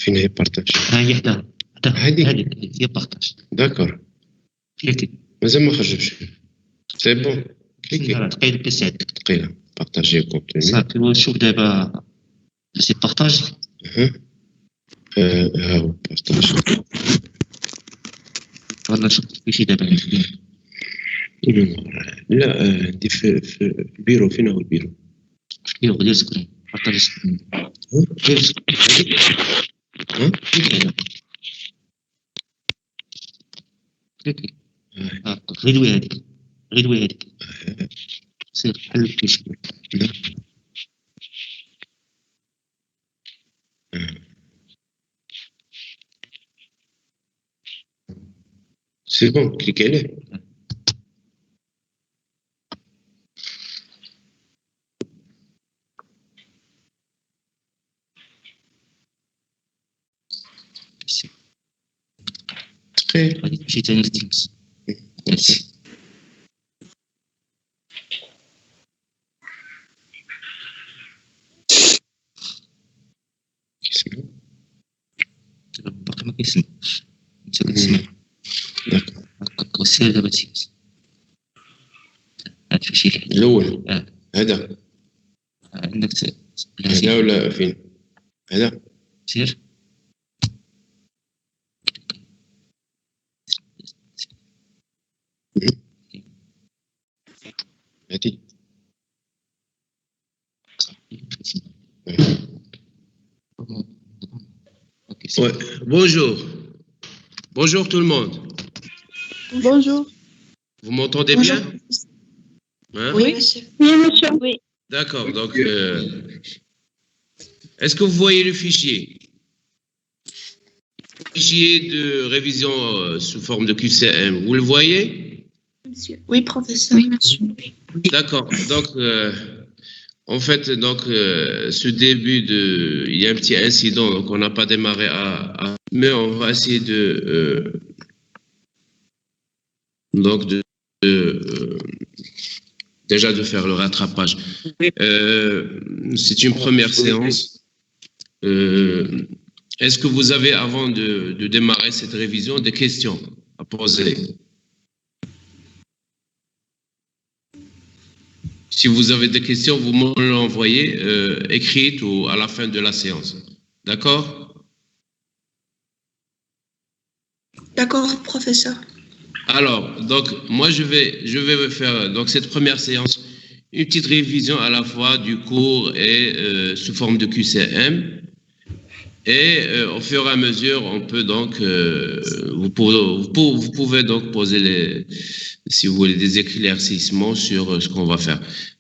فين هي بارتاج؟ هاي حداها هذه هي بارتاج. داكور كليكي مازال ما خرجش. سي بون كليكي دقيقة كسعد دقيقة بارتاجي كونتوني صافي. وشوف دابا سي بارتاج ها هو بارتاج. ولا نشوف كيفاش دابا لا عندي في البيرو. فين هو البيرو؟ كيف دير سكرين بارتاج سكرين دير سكرين كليكي غير هذيك سير حل التشكيل. سي بون كليك عليه. دقيقة غادي تمشي ثاني للتيمز. كيسمع باقي ما كيسمعش انت كتسمع. داكور سير دابا تيمز. هاد فشي الأول هذا عندك هذا ولا فين؟ هذا سير هذه. Bonjour tout le monde. Bonjour. Vous m'entendez bien? Hein? Oui, monsieur. Oui, monsieur. Oui. D'accord, donc est-ce que vous voyez le fichier? Le fichier de révision sous forme de QCM, vous le voyez? Monsieur. Oui, professeur. Oui, monsieur. D'accord, donc en fait, donc ce début il y a un petit incident, donc on n'a pas démarré mais on va essayer déjà de faire le rattrapage. C'est une première séance. Est-ce que vous avez, avant de démarrer cette révision, des questions à poser? Si vous avez des questions, vous me l'envoyez écrites ou à la fin de la séance. D'accord? D'accord, professeur. Alors, donc, moi, je vais faire donc cette première séance, une petite révision à la fois du cours et sous forme de QCM. Et au fur et à mesure, on peut donc, vous pouvez donc poser si vous voulez, des éclaircissements sur ce qu'on va faire.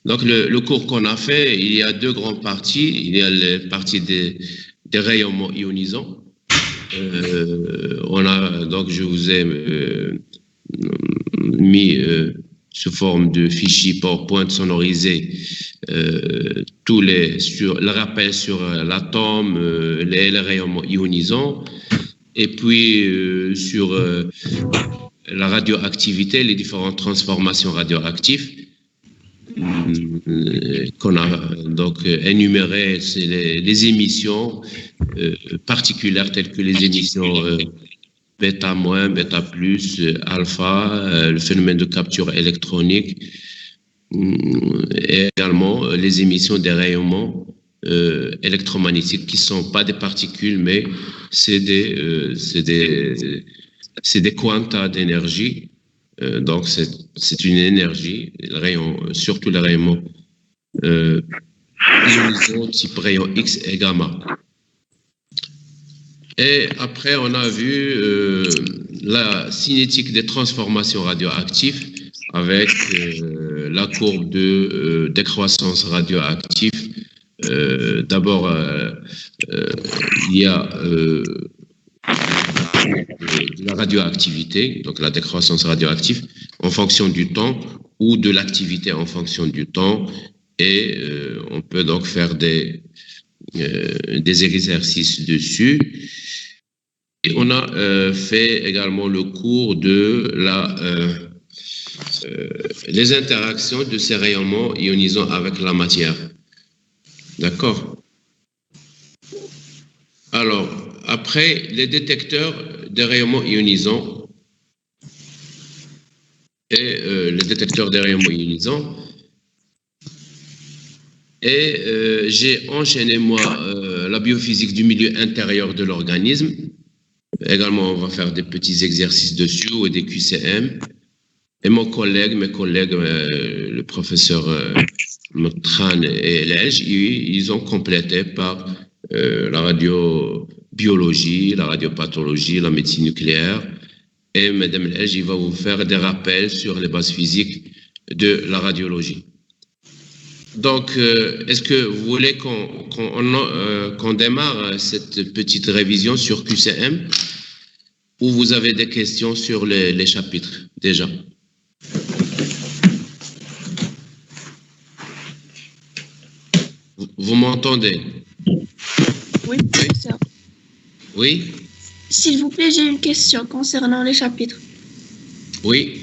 Donc, le cours qu'on a fait, il y a deux grandes parties. Il y a les parties des rayonnements ionisants. Donc, je vous ai mis sous forme de fichier PowerPoint sonorisé le rappel sur l'atome, les rayonnements ionisants, et puis sur la radioactivité, les différentes transformations radioactives qu'on a donc énumérées, c'est les émissions particulières telles que les émissions bêta moins, bêta plus, alpha, le phénomène de capture électronique, et également les émissions des rayonnements électromagnétiques qui ne sont pas des particules, mais c'est des quanta d'énergie. Donc c'est une énergie, surtout les rayonnements ionisants type rayon X et gamma. Et après, on a vu la cinétique des transformations radioactives avec la courbe de décroissance radioactive. D'abord, il y a la radioactivité, donc la décroissance radioactive en fonction du temps ou de l'activité en fonction du temps. Et on peut donc faire des exercices dessus. Et on a fait également le cours de les interactions de ces rayonnements ionisants avec la matière. D'accord? Alors, après les détecteurs des rayonnements ionisants et les détecteurs des rayonnements ionisants. Et j'ai enchaîné, moi, la biophysique du milieu intérieur de l'organisme. Également, on va faire des petits exercices dessus et des QCM. Et mes collègues, le professeur Tran et Lej, ils ont complété par la radiobiologie, la radiopathologie, la médecine nucléaire. Et Madame Lej, il va vous faire des rappels sur les bases physiques de la radiologie. Donc, est-ce que vous voulez qu'on démarre cette petite révision sur QCM ou vous avez des questions sur les chapitres déjà? Vous m'entendez? Oui, professeur. Oui? S'il vous plaît, j'ai une question concernant les chapitres. Oui?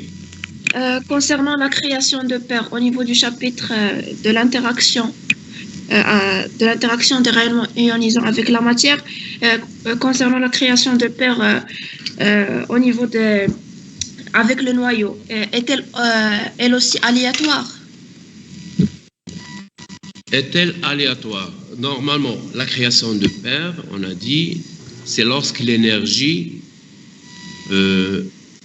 Concernant la création de paires au niveau du chapitre de l'interaction des rayonnements ionisants avec la matière, concernant la création de paires au niveau avec le noyau, est-elle elle aussi aléatoire? Est-elle aléatoire? Normalement, la création de paires, on a dit, c'est lorsque l'énergie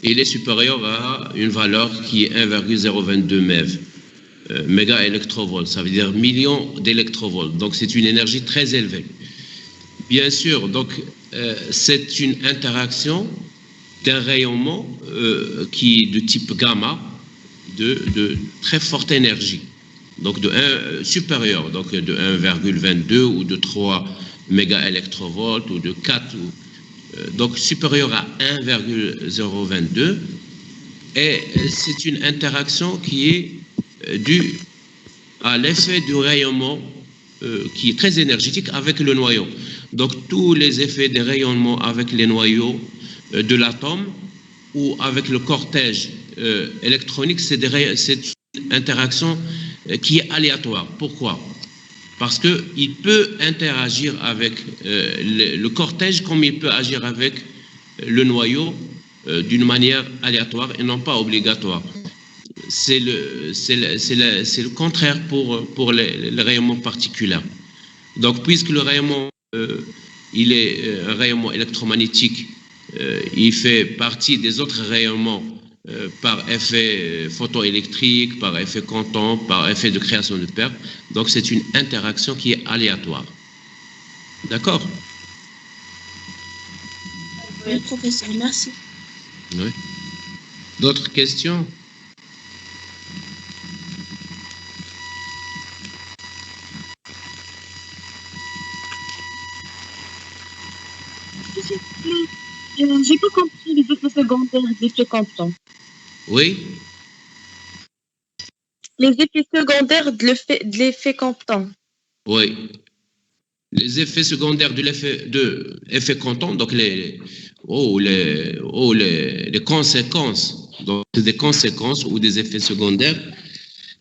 il est supérieur à une valeur qui est 1,022 MeV, mégaélectrovolts, ça veut dire millions d'électrovolts. Donc c'est une énergie très élevée. Bien sûr, donc c'est une interaction d'un rayonnement qui est de type gamma, de très forte énergie, donc de 1 supérieur, donc de 1,22 ou de 3 mégaélectrovolts ou de 4 donc supérieur à 1,022, et c'est une interaction qui est due à l'effet du rayonnement qui est très énergétique avec le noyau. Donc tous les effets des rayonnements avec les noyaux de l'atome ou avec le cortège électronique, c'est une interaction qui est aléatoire. Pourquoi? Parce qu'il peut interagir avec le cortège comme il peut agir avec le noyau d'une manière aléatoire et non pas obligatoire. C'est le contraire pour les rayonnements particulaires. Donc, puisque le rayonnement, il est un rayonnement électromagnétique, il fait partie des autres rayonnements par effet photoélectrique, par effet quantum, par effet de création de paires. Donc c'est une interaction qui est aléatoire. D'accord? Oui, professeur, merci. Oui. D'autres questions? J'ai pas compris les effets secondaires des effets quantum. Oui? Les effets secondaires de l'effet quantum. Oui. Les effets secondaires de l'effet quantum, donc les conséquences, donc des conséquences ou des effets secondaires,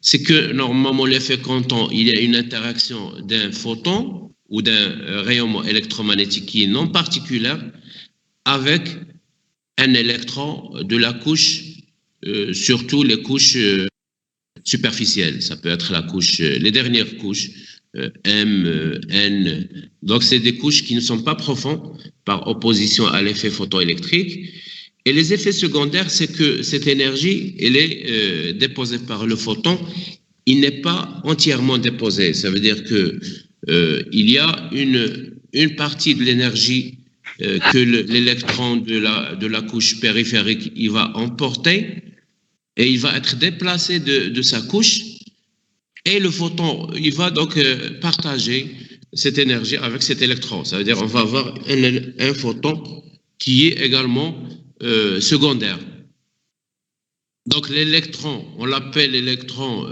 c'est que normalement l'effet quantum, il y a une interaction d'un photon ou d'un rayonnement électromagnétique qui est non particulier avec un électron de la couche, surtout les couches superficielles. Ça peut être la couche, les dernières couches, M, N. Donc, c'est des couches qui ne sont pas profondes par opposition à l'effet photoélectrique. Et les effets secondaires, c'est que cette énergie, elle est déposée par le photon. Il n'est pas entièrement déposé. Ça veut dire que il y a une partie de l'énergie que l'électron de la couche périphérique, il va emporter et il va être déplacé de sa couche. Et le photon, il va donc partager cette énergie avec cet électron. Ça veut dire qu'on va avoir un photon qui est également secondaire. Donc l'électron, on l'appelle l'électron,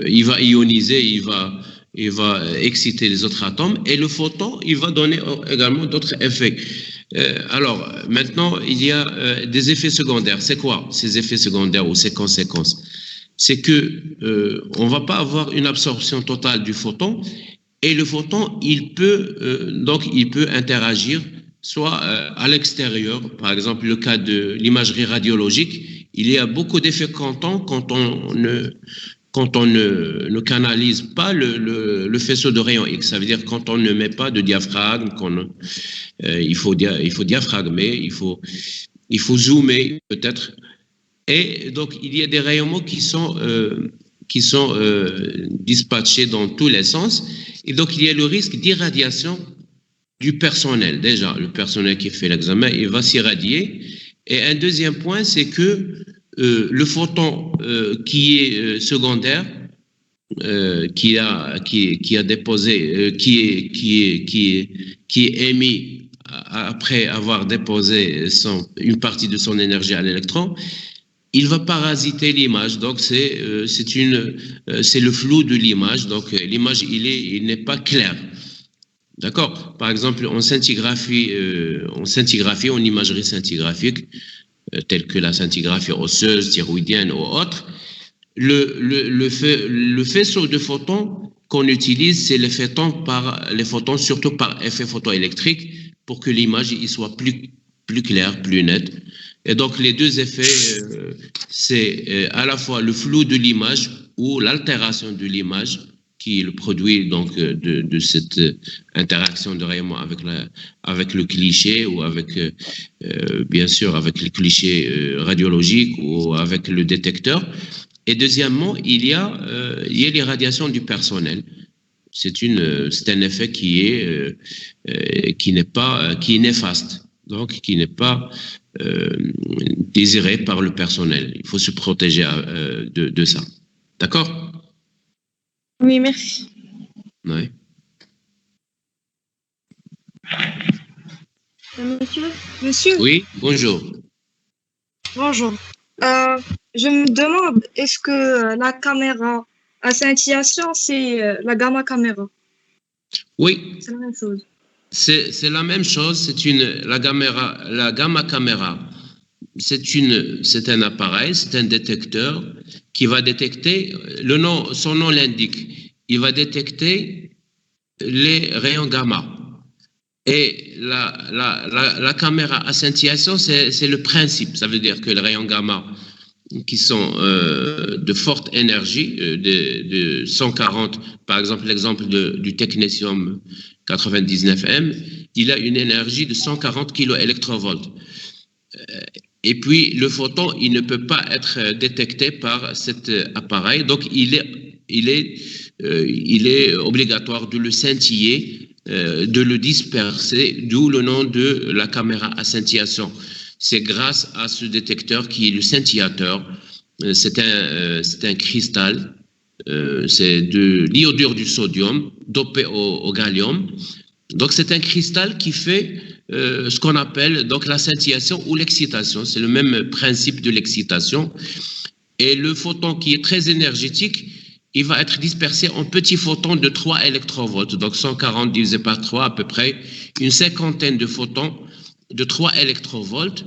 il va ioniser, il va exciter les autres atomes, et le photon, il va donner également d'autres effets. Alors, maintenant, il y a des effets secondaires. C'est quoi ces effets secondaires ou ces conséquences? C'est que on ne va pas avoir une absorption totale du photon, Et le photon, il peut interagir soit à l'extérieur, par exemple le cas de l'imagerie radiologique, il y a beaucoup d'effets quand on ne canalise pas le faisceau de rayons X. Ça veut dire quand on ne met pas de diaphragme, il faut diaphragmer, il faut zoomer peut-être. Et donc il y a des rayonnements qui sont dispatchés dans tous les sens. Et donc il y a le risque d'irradiation du personnel. Déjà, le personnel qui fait l'examen, il va s'irradier. Et un deuxième point, c'est que le photon qui est secondaire, qui est émis après avoir déposé une partie de son énergie à l'électron, il va parasiter l'image. Donc c'est le flou de l'image. Donc l'image il n'est pas clair. D'accord. Par exemple, en scintigraphie, en imagerie scintigraphique, telle que la scintigraphie osseuse, thyroïdienne ou autre, le faisceau de photons qu'on utilise, c'est les photons surtout par effet photoélectrique pour que l'image soit plus claire, plus nette. Et donc les deux effets, c'est à la fois le flou de l'image ou l'altération de l'image, qui est le produit donc de cette interaction de rayonnement avec le cliché ou bien sûr avec les clichés radiologiques ou avec le détecteur. Et deuxièmement, il y a l'irradiation du personnel. C'est un effet qui est néfaste, donc qui n'est pas désiré par le personnel. Il faut se protéger de ça. D'accord ? Oui, merci. Oui. Monsieur, Oui, bonjour. bonjour. Je me demande, est-ce que la caméra à scintillation, c'est la gamma caméra? Oui, C'est la même chose. c'est la même chose. La gamma caméra, c'est un appareil, c'est un détecteur qui va détecter, son nom l'indique, il va détecter les rayons gamma. Et la caméra à scintillation, c'est le principe. Ça veut dire que les rayons gamma qui sont de forte énergie, de 140, par exemple l'exemple du technétium 99M, il a une énergie de 140 kV. Et puis le photon, il ne peut pas être détecté par cet appareil, donc il est obligatoire de le scintiller, de le disperser, d'où le nom de la caméra à scintillation. C'est grâce à ce détecteur qui est le scintillateur. C'est un cristal, c'est de l'iodure du sodium dopé au gallium. Donc c'est un cristal qui fait ce qu'on appelle donc la scintillation ou l'excitation. C'est le même principe de l'excitation. Et le photon qui est très énergétique, il va être dispersé en petits photons de 3 électrovolts. Donc 140 divisé par 3, à peu près une cinquantaine de photons de 3 électrovolts.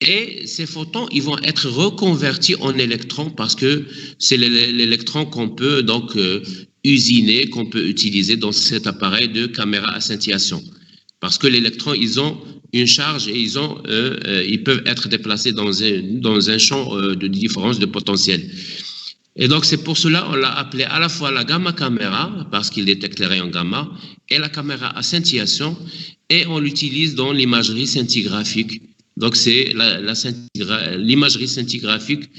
Et ces photons, ils vont être reconvertis en électrons parce que c'est l'électron qu'on peut donc usiner, qu'on peut utiliser dans cet appareil de caméra à scintillation. Parce que les électrons, ils ont une charge et ils peuvent être déplacés dans un champ de différence de potentiel. Et donc, c'est pour cela qu'on l'a appelé à la fois la gamma caméra, parce qu'il détecte les rayons gamma, et la caméra à scintillation, et on l'utilise dans l'imagerie scintigraphique. Donc, c'est l'imagerie scintigraphique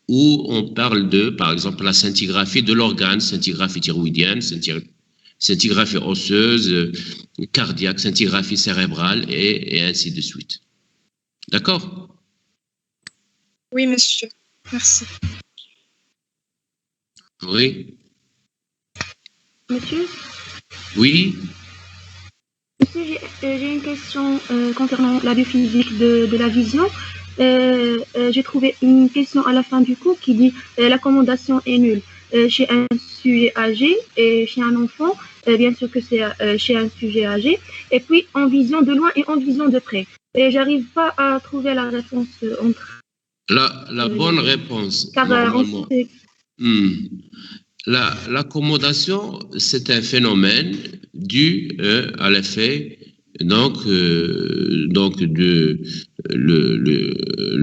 où on parle par exemple, la scintigraphie de l'organe, scintigraphie thyroïdienne, scintigraphie osseuse, cardiaque, scintigraphie cérébrale, et ainsi de suite. D'accord ? Oui, monsieur. Merci. Oui. Monsieur, Oui. j'ai une question concernant la biophysique de la vision. J'ai trouvé une question à la fin du cours qui dit l'accommodation est nulle chez un sujet âgé et chez un enfant, bien sûr que c'est chez un sujet âgé, et puis en vision de loin et en vision de près. Et j'arrive pas à trouver la réponse entre... La bonne réponse, car normalement. L'accommodation, c'est un phénomène dû à l'effet le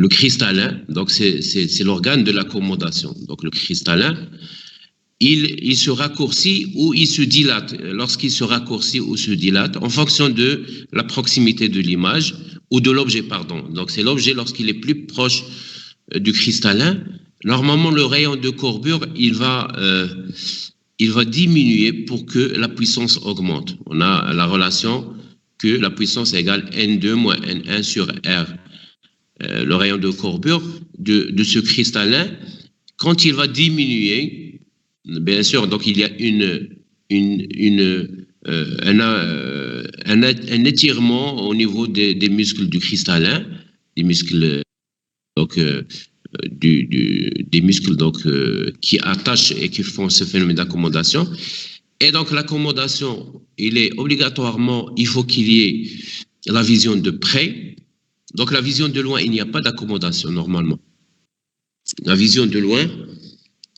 cristallin. Donc c'est l'organe de l'accommodation. Donc le cristallin, il se raccourcit ou il se dilate. Lorsqu'il se raccourcit ou se dilate, en fonction de la proximité de l'image ou de l'objet, pardon. Donc c'est l'objet lorsqu'il est plus proche du cristallin. Normalement, le rayon de courbure, il va diminuer pour que la puissance augmente. On a la relation que la puissance égale N2 moins N1 sur R. Le rayon de courbure de ce cristallin, quand il va diminuer, bien sûr, donc il y a un étirement au niveau des muscles du cristallin, des muscles des muscles qui attachent et qui font ce phénomène d'accommodation. Et donc l'accommodation, il faut qu'il y ait la vision de près. Donc la vision de loin, il n'y a pas d'accommodation normalement. La vision de loin,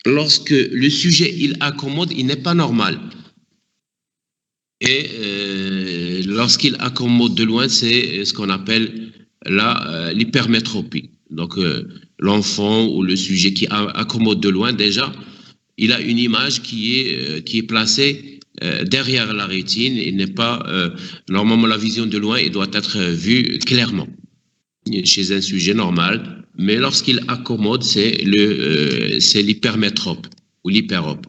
lorsque le sujet il accommode, il n'est pas normal. Et lorsqu'il accommode de loin, c'est ce qu'on appelle l'hypermétropie. Donc l'enfant ou le sujet qui accommode de loin, déjà, il a une image qui est placée derrière la rétine. Il n'est pas normalement la vision de loin, il doit être vue clairement chez un sujet normal. Mais lorsqu'il accommode, c'est l'hypermétrope ou l'hyperope.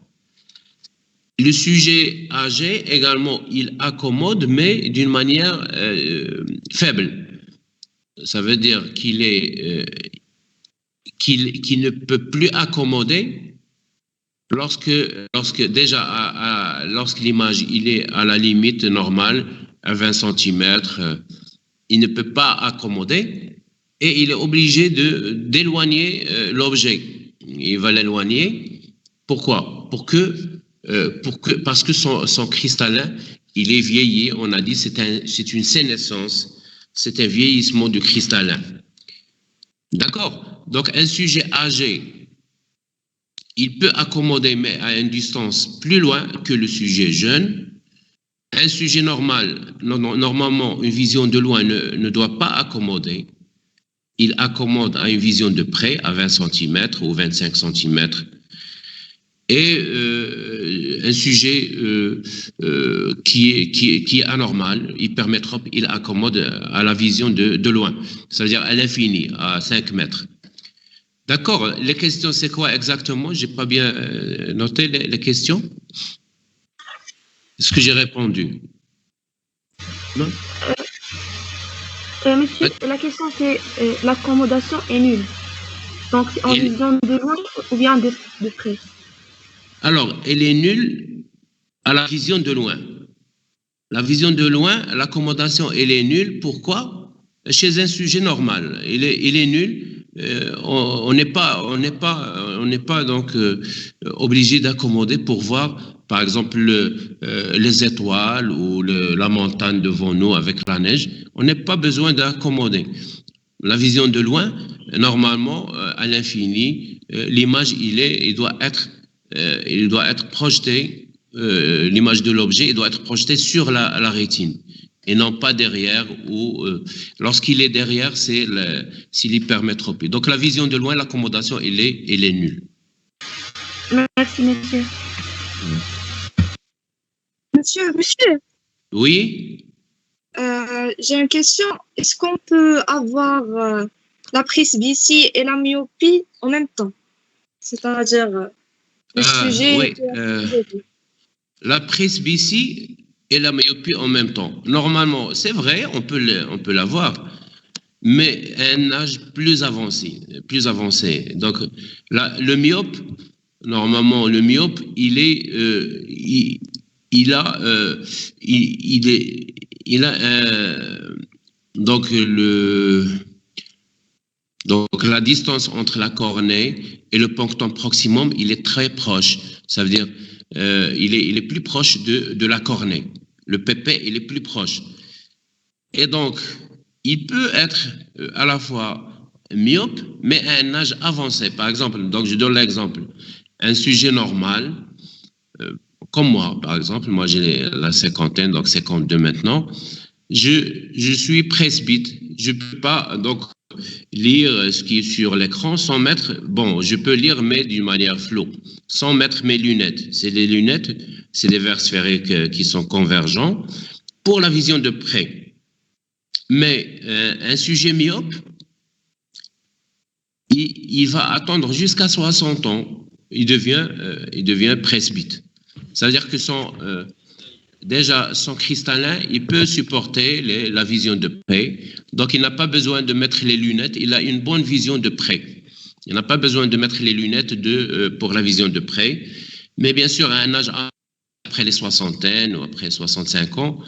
Le sujet âgé également, il accommode, mais d'une manière faible. Ça veut dire qu'il ne peut plus accommoder lorsque l'image il est à la limite normale à 20 cm, il ne peut pas accommoder et il est obligé d'éloigner l'objet. Il va l'éloigner. Pourquoi? Parce que son cristallin, il est vieilli. On a dit c'est une sénescence. C'est un vieillissement du cristallin. D'accord? Donc, un sujet âgé, il peut accommoder, mais à une distance plus loin que le sujet jeune. Un sujet normal, normalement, une vision de loin ne doit pas accommoder. Il accommode à une vision de près, à 20 cm ou 25 cm. Et un sujet qui est anormal, hypermétrope, il accommode à la vision de loin, c'est-à-dire à l'infini, à 5 mètres. D'accord, les questions, c'est quoi exactement? Je n'ai pas bien noté les questions. Est-ce que j'ai répondu? Non? Monsieur, la question c'est l'accommodation est nulle. Donc c'est en vision de loin ou bien de près? Alors, elle est nulle à la vision de loin. La vision de loin, l'accommodation, elle est nulle. Pourquoi? Chez un sujet normal, il est nul. On n'est pas donc obligé d'accommoder pour voir, par exemple, les étoiles ou la montagne devant nous avec la neige. On n'a pas besoin d'accommoder. La vision de loin, normalement, à l'infini, l'image, il doit être projeté, l'image de l'objet, il doit être projeté sur la rétine et non pas derrière ou lorsqu'il est derrière, c'est l'hypermétropie. Donc la vision de loin, l'accommodation, elle est nulle. Merci, monsieur. Monsieur. Oui. J'ai une question. Est-ce qu'on peut avoir la presbytie et la myopie en même temps? C'est-à-dire le sujet. Oui. La presbytie et la myopie en même temps. Normalement, c'est vrai, on peut l'avoir, mais à un âge plus avancé. Donc, le myope, normalement, donc la distance entre la cornée et le punctum proximum, il est très proche. Ça veut dire il est plus proche de la cornée. Le PP, il est plus proche. Et donc, il peut être à la fois myope, mais à un âge avancé. Par exemple, donc je donne l'exemple. Un sujet normal, comme moi, par exemple, moi j'ai la cinquantaine, donc 52 maintenant, je suis presbyte. Je ne peux pas donc lire ce qui est sur l'écran sans mettre, bon, je peux lire, mais d'une manière floue, sans mettre mes lunettes. C'est les lunettes, c'est des verres sphériques qui sont convergents pour la vision de près. Mais un sujet myope, il va attendre jusqu'à 60 ans. Il devient presbyte. C'est-à-dire que déjà, son cristallin, il peut supporter la vision de près. Donc, il n'a pas besoin de mettre les lunettes. Il a une bonne vision de près. Il n'a pas besoin de mettre les lunettes pour la vision de près. Mais bien sûr, à un âge après les soixantaines ou après 65 ans,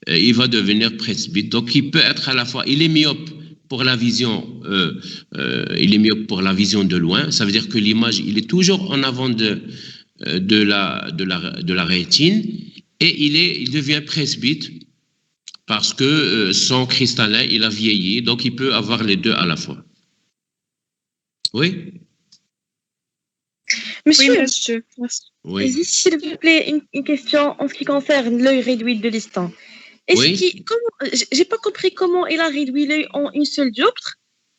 il va devenir presbyte. Donc, il peut être à la fois, il est myope pour la vision, il est myope pour la vision de loin. Ça veut dire que l'image, il est toujours en avant de la rétine. Et il devient presbyte parce que son cristallin, il a vieilli, donc il peut avoir les deux à la fois. Oui? Monsieur, Oui, monsieur. Merci. Oui. S'il vous plaît, une question en ce qui concerne l'œil réduit de l'Istan. J'ai pas compris comment il a réduit l'œil en une seule dioptre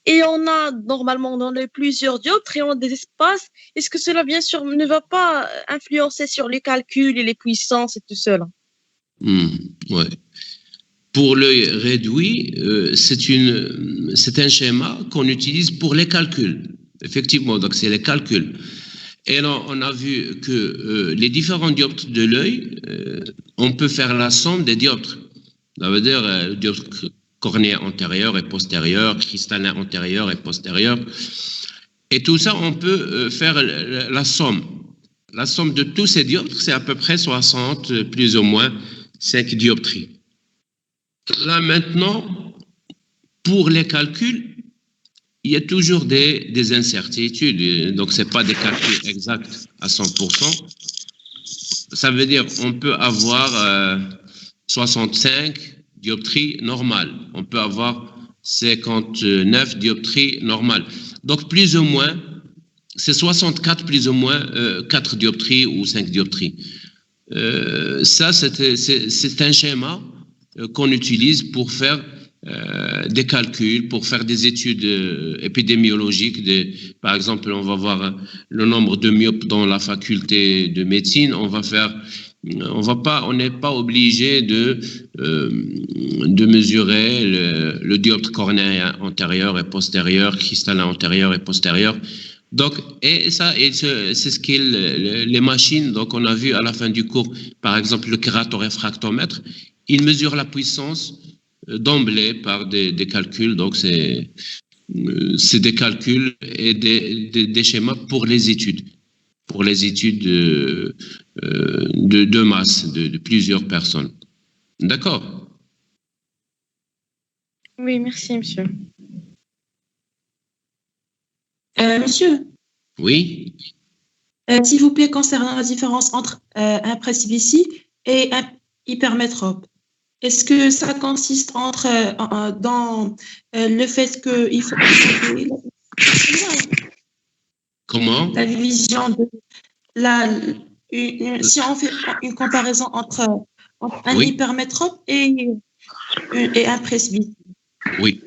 et on a normalement dans l'œil plusieurs dioptres et on a des espaces. Est-ce que cela, bien sûr, ne va pas influencer sur les calculs et les puissances et tout cela? Ouais. Pour l'œil réduit, c'est un schéma qu'on utilise pour les calculs. Effectivement, donc c'est les calculs. Et là, on a vu que les différents dioptres de l'œil, on peut faire la somme des dioptres. Ça veut dire dioptre cornéen antérieur et postérieur, cristallin antérieur et postérieur. Et tout ça, on peut faire la somme. La somme de tous ces dioptres, c'est à peu près 60, plus ou moins 5 dioptries. Là, maintenant, pour les calculs, il y a toujours des incertitudes. Donc, ce n'est pas des calculs exacts à 100%. Ça veut dire qu'on peut avoir 65 dioptries normales. On peut avoir 59 dioptries normales. Donc, plus ou moins, c'est 64 plus ou moins 4 dioptries ou 5 dioptries. Ça, c'est un schéma qu'on utilise pour faire des calculs, pour faire des études épidémiologiques. Par exemple, on va voir le nombre de myopes dans la faculté de médecine. On n'est pas obligé de mesurer le dioptre cornéen antérieur et postérieur, cristallin antérieur et postérieur. Donc, c'est ce qu'est les machines. Donc, on a vu à la fin du cours, par exemple, le kératoréfractomètre. Il mesure la puissance d'emblée par des calculs. Donc, c'est des calculs et des schémas pour les études. Pour les études de masse, de plusieurs personnes. D'accord? Oui, merci, monsieur. Monsieur, Oui? s'il vous plaît, concernant la différence entre un presbytie et un hypermétrope, est-ce que ça consiste dans le fait qu'il faut Comment? la division de si on fait une comparaison entre un Oui. hypermétrope et un presbytie? Oui.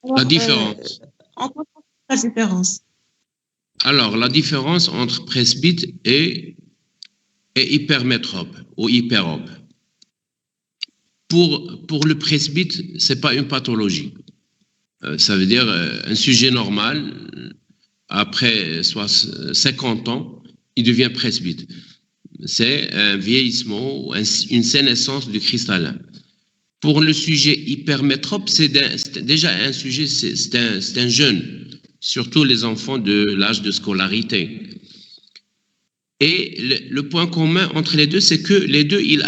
Alors, La différence. en quoi consiste la différence? Alors, la différence entre presbyte et hypermétrope ou hyperope. Pour le presbyte, ce n'est pas une pathologie. Ça veut dire un sujet normal, après 50 ans, il devient presbyte. C'est un vieillissement ou une sénescence du cristallin. Pour le sujet hypermétrope, c'est déjà un sujet, c'est un jeune, surtout les enfants de l'âge de scolarité. Et le point commun entre les deux, c'est que les deux, ils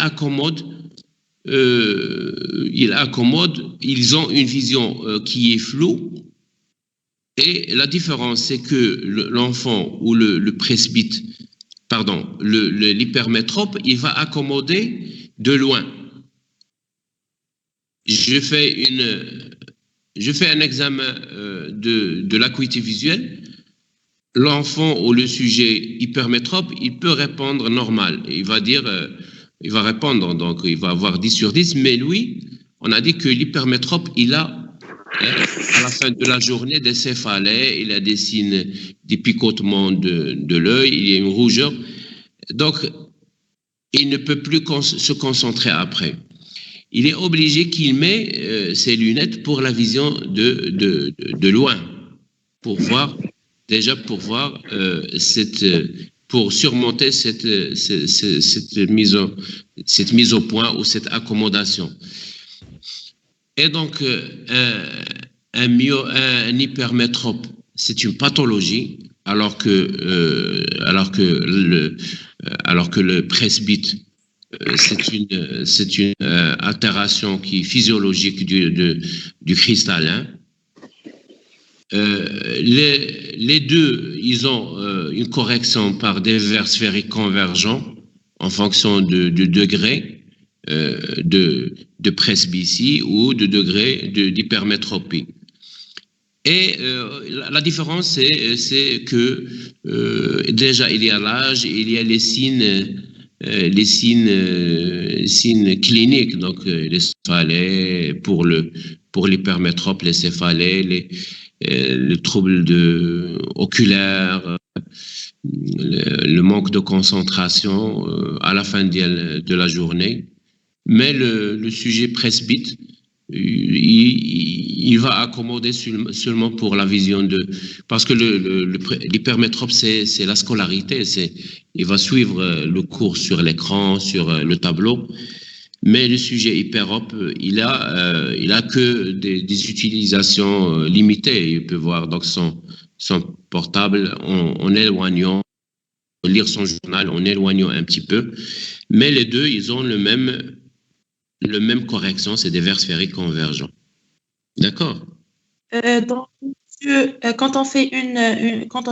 ont une vision qui est floue. Et la différence, c'est que l'enfant ou le presbyte, l'hypermétrope, il va accommoder de loin. Je fais un examen de l'acuité visuelle. l'enfant ou le sujet hypermétrope, il peut répondre normal. Il va dire, il va répondre, donc il va avoir 10 sur 10, mais lui, on a dit que l'hypermétrope, il a, à la fin de la journée, des céphalées, il a des signes, des picotements de l'œil, il y a une rougeur. Donc, il ne peut plus se concentrer après. Il est obligé qu'il met ses lunettes pour la vision de loin, pour voir, déjà pour voir pour surmonter cette mise au point ou cette accommodation. Et donc, un hypermétrope, c'est une pathologie, alors que le presbyte, c'est une altération physiologique du cristallin. Les deux, ils ont une correction par des verres sphériques convergents en fonction du degré de presbytie ou de degré d'hypermétropie. Et la différence, c'est que déjà, il y a l'âge, il y a les signes cliniques, donc les céphalées pour l'hypermétrope, les céphalées, les troubles oculaires, le manque de concentration à la fin de la journée. Mais le sujet presbyte, il va accommoder seulement pour la vision parce que l'hypermétrope, c'est la scolarité, il va suivre le cours sur l'écran, sur le tableau, mais le sujet hyperope, il a que des utilisations limitées. Il peut voir donc son portable en éloignant, lire son journal en éloignant un petit peu, mais les deux, ils ont le même correction, c'est des verres sphériques convergents. D'accord? Donc, quand on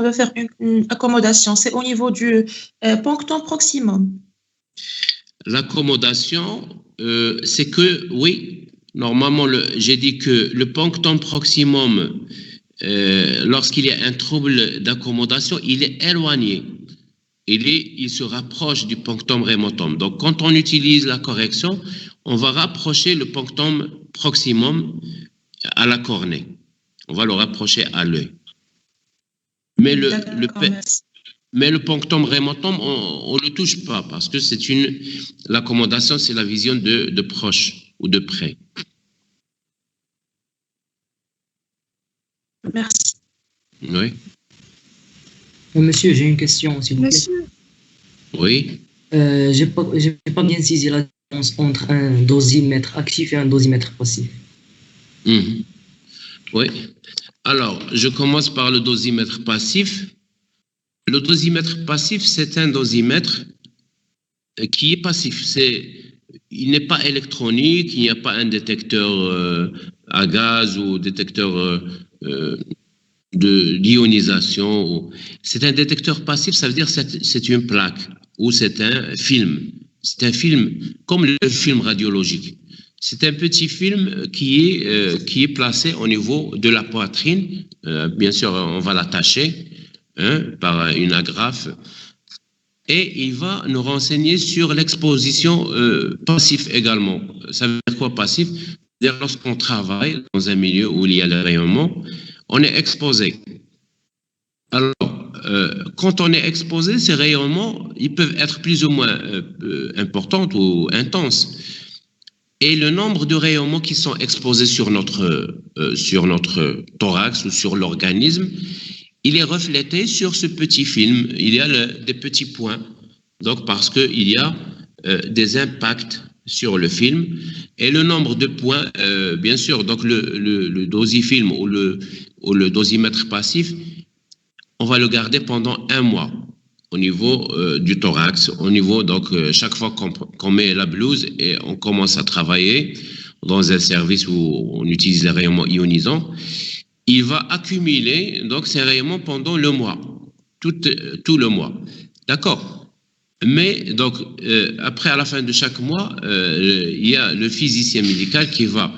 veut faire une accommodation, c'est au niveau du punctum proximum. L'accommodation, c'est que, oui, normalement, j'ai dit que le punctum proximum, lorsqu'il y a un trouble d'accommodation, il est éloigné. Il se rapproche du punctum remotum. Donc, quand on utilise la correction, on va rapprocher le punctum proximum à la cornée. On va le rapprocher à l'œil. Mais le punctum remotum, on ne le touche pas parce que l'accommodation, c'est la vision de proche ou de près. Merci. Oui. Monsieur, j'ai une question, s'il vous plaît. Monsieur. Oui. J'ai pas bien saisi la différence entre un dosimètre actif et un dosimètre passif. Oui. Alors, je commence par le dosimètre passif. Le dosimètre passif, c'est un dosimètre qui est passif. Il n'est pas électronique, il n'y a pas un détecteur à gaz ou détecteur d'ionisation. C'est un détecteur passif, ça veut dire que c'est une plaque ou c'est un film. C'est un film comme le film radiologique. C'est un petit film qui est placé au niveau de la poitrine. Bien sûr, on va l'attacher par une agrafe. Et il va nous renseigner sur l'exposition passive également. Ça veut dire quoi passif? C'est-à-dire lorsqu'on travaille dans un milieu où il y a le rayonnement, on est exposé. Alors, quand on est exposé, ces rayonnements, ils peuvent être plus ou moins importants ou intenses. Et le nombre de rayonnements qui sont exposés sur notre thorax ou sur l'organisme, il est reflété sur ce petit film. Il y a des petits points, donc parce qu'il y a des impacts sur le film. Et le nombre de points, bien sûr, donc le dosifilm ou le dosimètre passif, on va le garder pendant 1 mois au niveau du thorax, au niveau, donc chaque fois qu'on met la blouse et on commence à travailler dans un service où on utilise les rayonnements ionisants, il va accumuler donc ces rayonnements pendant le mois, tout le mois. D'accord? Mais donc, après, à la fin de chaque mois, il y a le physicien médical qui va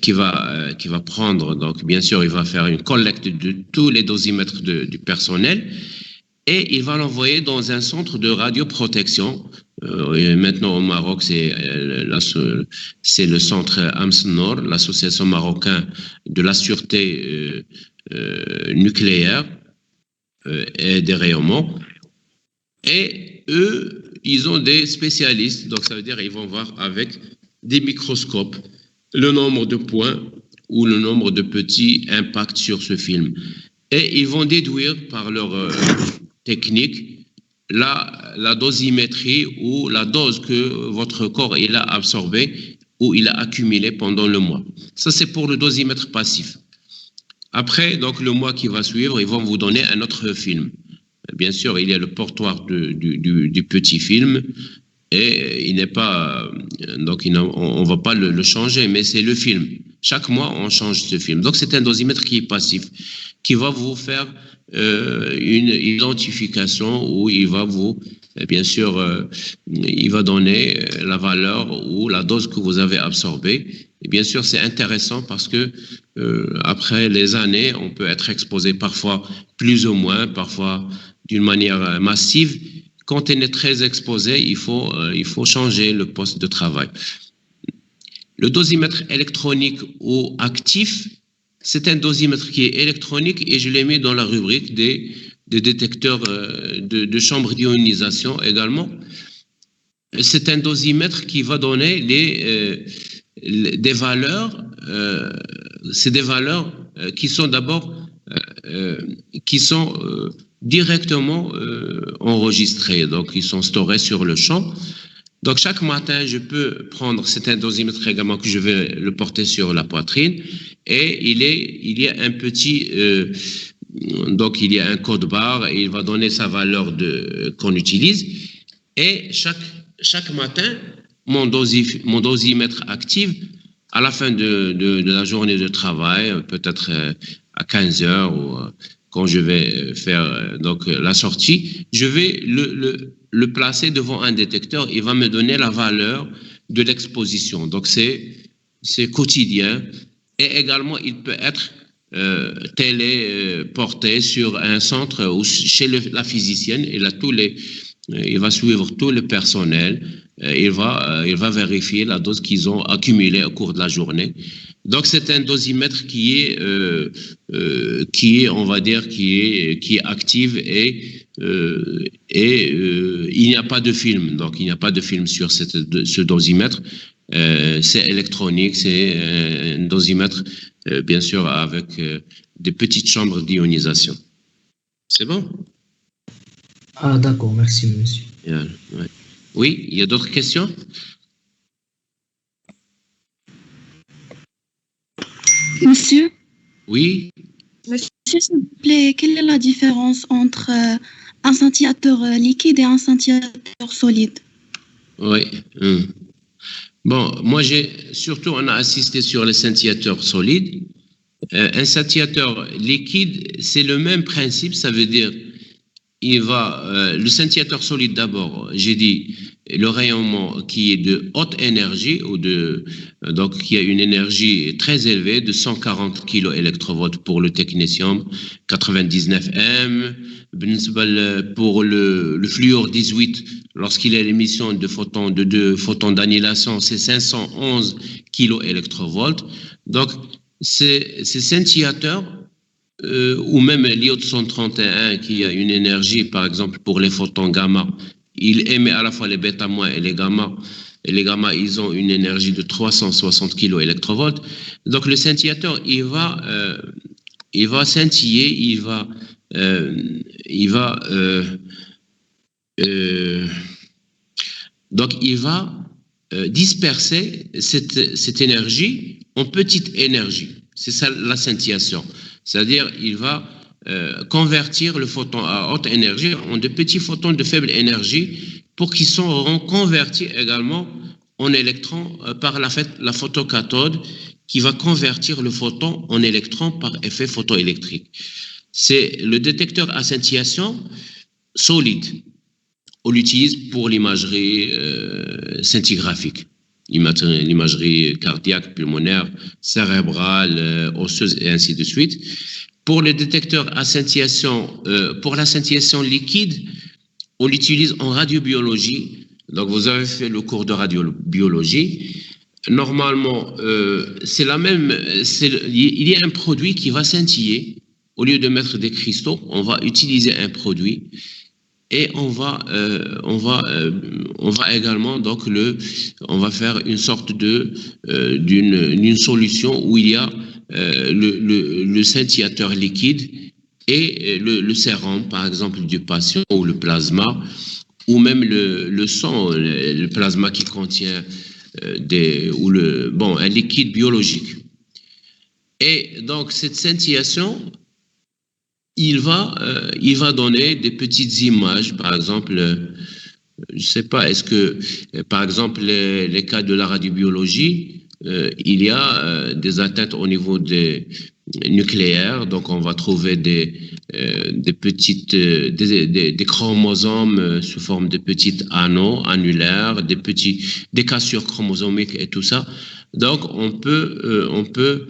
qui va prendre, donc bien sûr, il va faire une collecte de tous les dosimètres du personnel et il va l'envoyer dans un centre de radioprotection. Et maintenant au Maroc, c'est le centre AMSNOR, l'association marocaine de la sûreté nucléaire et des rayonnements. Et eux, ils ont des spécialistes, donc ça veut dire qu'ils vont voir avec des microscopes le nombre de points ou le nombre de petits impacts sur ce film. Et ils vont déduire par leur technique la dosimétrie ou la dose que votre corps il a absorbée ou il a accumulé pendant le mois. Ça, c'est pour le dosimètre passif. Après, donc, le mois qui va suivre, ils vont vous donner un autre film. Bien sûr, il y a le portoir du petit film et il n'est pas, donc on ne va pas le changer, mais c'est le film. Chaque mois, on change ce film. Donc, c'est un dosimètre qui est passif, qui va vous faire une identification où il va vous, bien sûr, il va donner la valeur ou la dose que vous avez absorbée. Et bien sûr, c'est intéressant parce que après les années, on peut être exposé parfois plus ou moins, parfois d'une manière massive. Quand on est très exposé, il faut changer le poste de travail. Le dosimètre électronique ou actif, c'est un dosimètre qui est électronique et je l'ai mis dans la rubrique des détecteurs de chambre d'ionisation également. C'est un dosimètre qui va donner des valeurs, c'est des valeurs qui sont d'abord directement enregistrées, donc ils sont storés sur le champ. Donc chaque matin, je peux prendre, c'est un dosimètre également que je vais le porter sur la poitrine et il y a un petit, donc il y a un code barre et il va donner sa valeur qu'on utilise et chaque matin, mon dosimètre active à la fin de la journée de travail, peut-être à 15 heures ou quand je vais faire donc la sortie, je vais le placer devant un détecteur. Il va me donner la valeur de l'exposition. Donc c'est quotidien et également il peut être téléporté sur un centre ou chez la physicienne. Il va suivre tout le personnel. Il va vérifier la dose qu'ils ont accumulée au cours de la journée. Donc c'est un dosimètre qui est, on va dire, qui est active et il n'y a pas de film. Donc il n'y a pas de film sur ce dosimètre. C'est électronique, c'est un dosimètre, bien sûr, avec des petites chambres d'ionisation. C'est bon? Ah d'accord, merci monsieur. Ouais. Oui, il y a d'autres questions? Monsieur? Oui. Monsieur, s'il vous plaît, quelle est la différence entre un scintillateur liquide et un scintillateur solide? Oui. Bon, moi, surtout, on a assisté sur les scintillateurs solides. Un scintillateur liquide, c'est le même principe, ça veut dire le scintillateur solide d'abord, j'ai dit le rayonnement qui est de haute énergie donc qui a une énergie très élevée de 140 kV pour le technétium, 99 M. Pour le fluor 18, lorsqu'il a l'émission de photons d'annihilation, c'est 511 kV. Donc ces scintillateurs ou même l'iode 131 qui a une énergie, par exemple, pour les photons gamma, il émet à la fois les bêta- et les gamma. Et les gamma, ils ont une énergie de 360 kV. Donc le scintillateur, il va scintiller, donc il va disperser cette énergie en petite énergie. C'est ça la scintillation. C'est-à-dire, il va convertir le photon à haute énergie en de petits photons de faible énergie pour qu'ils seront convertis également en électrons par la photocathode qui va convertir le photon en électron par effet photoélectrique. C'est le détecteur à scintillation solide. On l'utilise pour l'imagerie scintigraphique. l'imagerie cardiaque, pulmonaire, cérébrale, osseuse et ainsi de suite. Pour les détecteurs à scintillation, pour la scintillation liquide, on l'utilise en radiobiologie. Donc, vous avez fait le cours de radiobiologie. Normalement, c'est la même. Il y a un produit qui va scintiller. Au lieu de mettre des cristaux, on va utiliser un produit et on va également donc on va faire une sorte d'une solution où il y a le scintillateur liquide et le sérum, par exemple, du patient ou le plasma, ou même le sang, le plasma qui contient un liquide biologique. Et donc, cette scintillation, il va donner des petites images, par exemple, je ne sais pas, est-ce que, par exemple, les cas de la radiobiologie, il y a des atteintes au niveau des nucléaires, donc on va trouver des chromosomes sous forme de petits anneaux annulaires, des cassures chromosomiques et tout ça. Donc on peut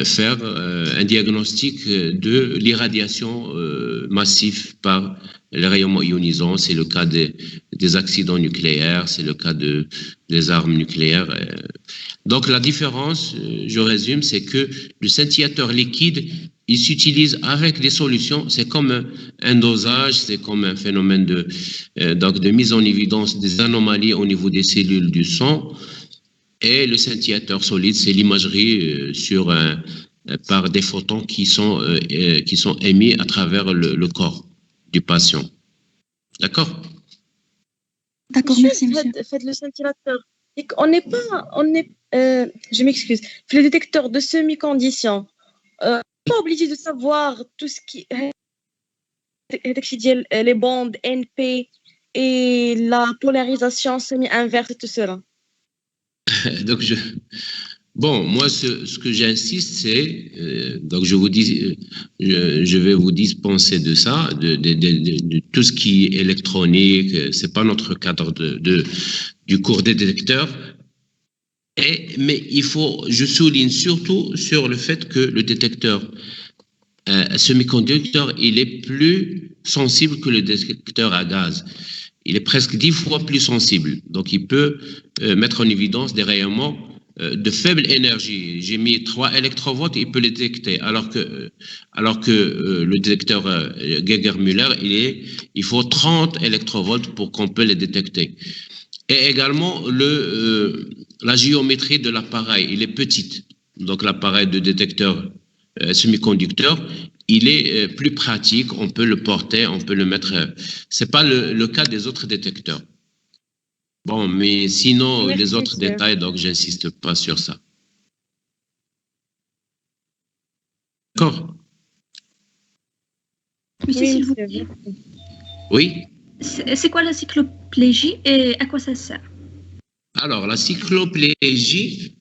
faire un diagnostic de l'irradiation massive par les rayonnements ionisants. C'est le cas des accidents nucléaires, c'est le cas des armes nucléaires. Donc la différence, je résume, c'est que le scintillateur liquide, il s'utilise avec des solutions. C'est comme un dosage, c'est comme un phénomène de mise en évidence des anomalies au niveau des cellules du sang. Et le scintillateur solide, c'est l'imagerie par des photons qui sont émis à travers le corps du patient. D'accord? D'accord, merci, monsieur. Faites le scintillateur. Je m'excuse. Le détecteur de semi-condition, on n'est pas obligé de savoir tout ce qui est les bandes NP et la polarisation semi-inverse et tout cela. Donc, moi, ce que j'insiste, c'est, donc je vais vous dispenser de ça, de tout ce qui est électronique. C'est pas notre cadre du cours des détecteurs. Mais je souligne surtout sur le fait que le détecteur semi-conducteur, il est plus sensible que le détecteur à gaz. Il est presque 10 fois plus sensible. Donc, il peut mettre en évidence des rayonnements de faible énergie. J'ai mis 3 électrovolts, il peut les détecter. Alors que le détecteur Geiger-Müller, il faut 30 électrovolts pour qu'on peut les détecter. Et également, la géométrie de l'appareil, il est petite. Donc, l'appareil de détecteur semi-conducteur, il est plus pratique, on peut le porter, on peut le mettre. C'est pas le cas des autres détecteurs. Bon, mais sinon, les autres détails, donc j'insiste pas sur ça. D'accord? Monsieur, s'il vous plaît. Oui? C'est quoi la cycloplégie et à quoi ça sert? Alors, la cycloplégie,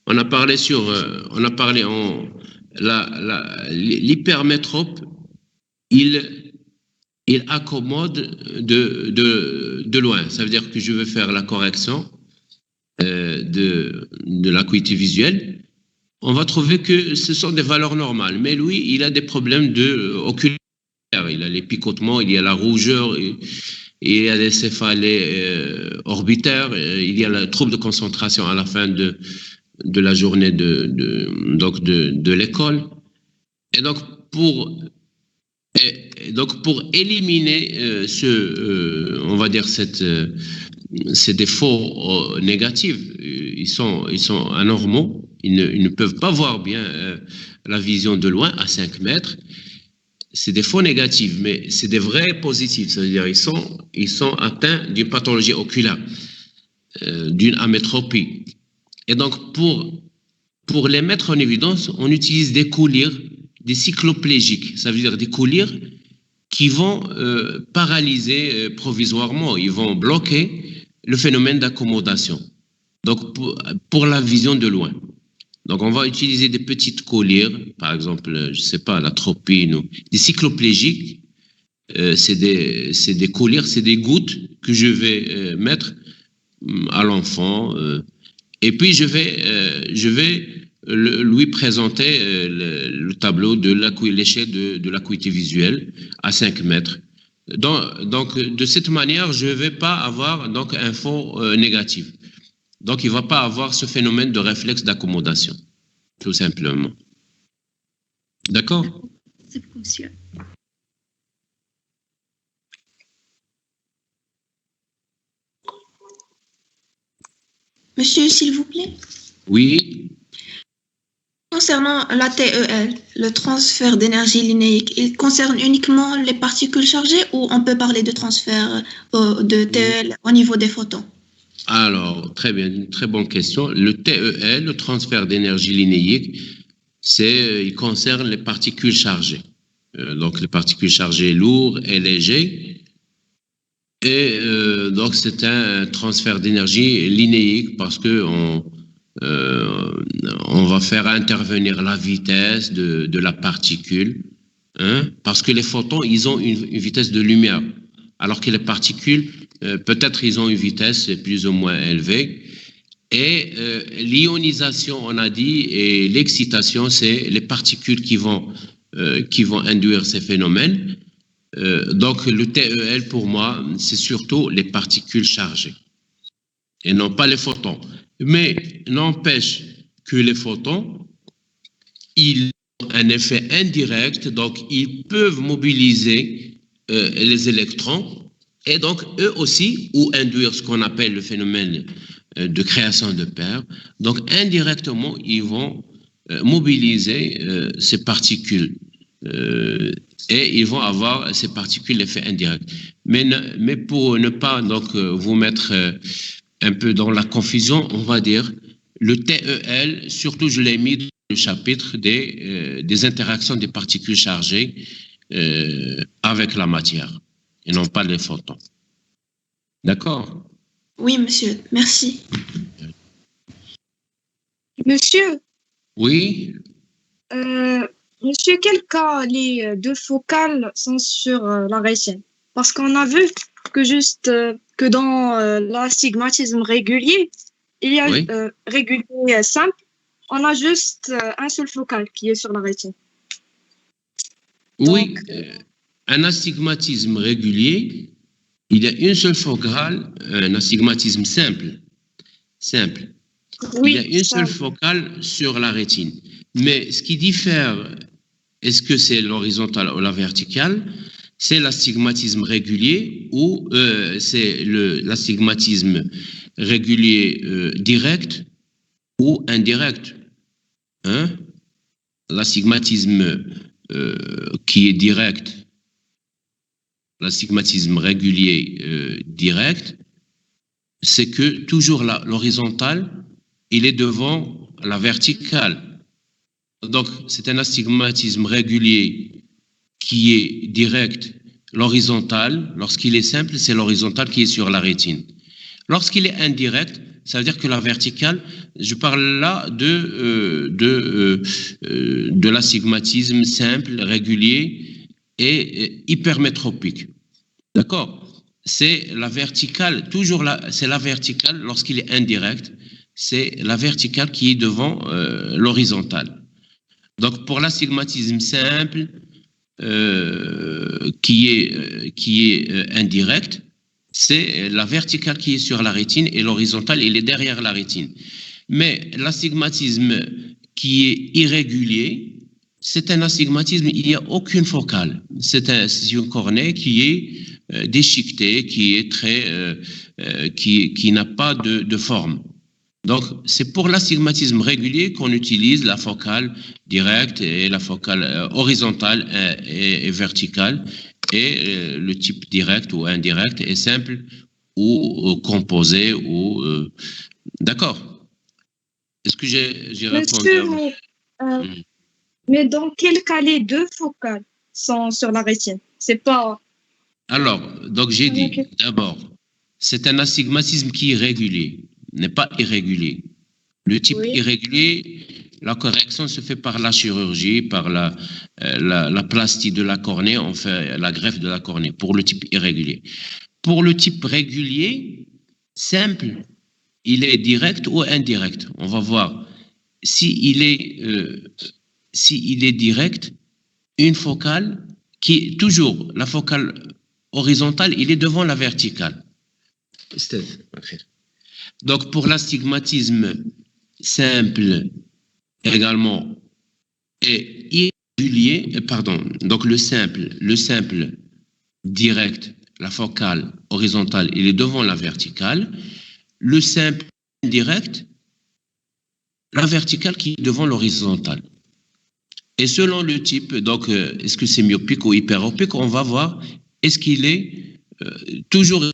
on a parlé l'hypermétrope, il accommode de loin. Ça veut dire que je veux faire la correction de l'acuité visuelle. On va trouver que ce sont des valeurs normales. Mais lui, il a des problèmes oculaires. Il a les picotements, il y a la rougeur, il y a des céphalées orbitaires, il y a le trouble de concentration à la fin de la journée de l'école. Et donc, pour éliminer on va dire ces défauts négatifs, ils sont anormaux, ils ne peuvent pas voir bien la vision de loin à 5 mètres. C'est des faux négatifs, mais c'est des vrais positifs. C'est-à-dire ils sont atteints d'une pathologie oculaire, d'une amétropie. Et donc, pour les mettre en évidence, on utilise des collyres, des cycloplégiques. Ça veut dire des collyres qui vont paralyser provisoirement, ils vont bloquer le phénomène d'accommodation. Donc, pour la vision de loin. Donc, on va utiliser des petites collyres, par exemple, je ne sais pas, l'atropine ou des cycloplégiques. C'est des collyres, c'est des gouttes que je vais mettre à l'enfant. Et puis, je vais lui présenter le tableau de l'échelle de l'acuité visuelle à 5 mètres. Donc, de cette manière, je ne vais pas avoir donc, un fond négatif. Donc, il ne va pas avoir ce phénomène de réflexe d'accommodation, tout simplement. D'accord? C'est pour monsieur. Monsieur, s'il vous plaît. Oui. Concernant la TEL, le transfert d'énergie linéique, il concerne uniquement les particules chargées ou on peut parler de transfert de TEL au niveau des photons? Alors, très bien, une très bonne question. Le TEL, le transfert d'énergie linéique, il concerne les particules chargées. Donc, les particules chargées lourdes et légères. Et donc, c'est un transfert d'énergie linéique parce que on va faire intervenir la vitesse de la particule, hein, parce que les photons, ils ont une vitesse de lumière, alors que les particules, peut-être ils ont une vitesse plus ou moins élevée. Et l'ionisation, on a dit, et l'excitation, c'est les particules qui vont induire ces phénomènes. Donc, le TEL, pour moi, c'est surtout les particules chargées et non pas les photons. Mais n'empêche que les photons, ils ont un effet indirect, donc ils peuvent mobiliser les électrons et donc eux aussi, ou induire ce qu'on appelle le phénomène de création de paires. Donc, indirectement, ils vont mobiliser ces particules. Et ils vont avoir ces particules effet indirect. Mais pour ne pas donc vous mettre un peu dans la confusion, on va dire le TEL, surtout je l'ai mis dans le chapitre des interactions des particules chargées avec la matière et non pas les photons. D'accord? Oui, monsieur, merci. Monsieur, Oui. Monsieur, quel cas les deux focales sont sur la rétine? Parce qu'on a vu que dans l'astigmatisme régulier, il y a Oui. régulier simple, on a juste un seul focal qui est sur la rétine. Oui, un astigmatisme régulier, il y a une seule focale, un astigmatisme simple. Oui, il y a une seule focale sur la rétine. Mais ce qui diffère, est-ce que c'est l'horizontale ou la verticale? C'est l'astigmatisme régulier ou c'est l'astigmatisme régulier direct ou indirect. Hein? L'astigmatisme qui est direct, l'astigmatisme régulier direct, c'est que toujours l'horizontale, il est devant la verticale. Donc, c'est un astigmatisme régulier qui est direct. L'horizontale, lorsqu'il est simple, c'est l'horizontale qui est sur la rétine. Lorsqu'il est indirect, ça veut dire que la verticale, je parle là de l'astigmatisme simple, régulier et hypermétropique. D'accord? C'est la verticale, toujours là, c'est la verticale lorsqu'il est indirect, c'est la verticale qui est devant l'horizontale. Donc, pour l'astigmatisme simple, qui est indirect, c'est la verticale qui est sur la rétine et l'horizontale, il est derrière la rétine. Mais l'astigmatisme qui est irrégulier, c'est un astigmatisme, il n'y a aucune focale. C'est une cornée qui est déchiquetée, qui est qui n'a pas de forme. Donc, c'est pour l'astigmatisme régulier qu'on utilise la focale directe et la focale horizontale et verticale, et le type direct ou indirect est simple ou composé ou d'accord. Est-ce que j'ai répondu à vous? Mais dans quel cas les deux focales sont sur la rétine? C'est pas. Alors, donc j'ai dit d'abord, c'est un astigmatisme qui est régulier, n'est pas irrégulier. Le type irrégulier, la correction se fait par la chirurgie, par la plastie de la cornée, on fait la greffe de la cornée pour le type irrégulier. Pour le type régulier, simple, il est direct ou indirect. On va voir s'il est direct, une focale qui toujours la focale horizontale, il est devant la verticale. Donc pour l'astigmatisme simple également et irrégulier, donc le simple direct, la focale horizontale, il est devant la verticale. Le simple indirect, la verticale qui est devant l'horizontale. Et selon le type, donc, est-ce que c'est myopique ou hyperopique, on va voir, est-ce qu'il est toujours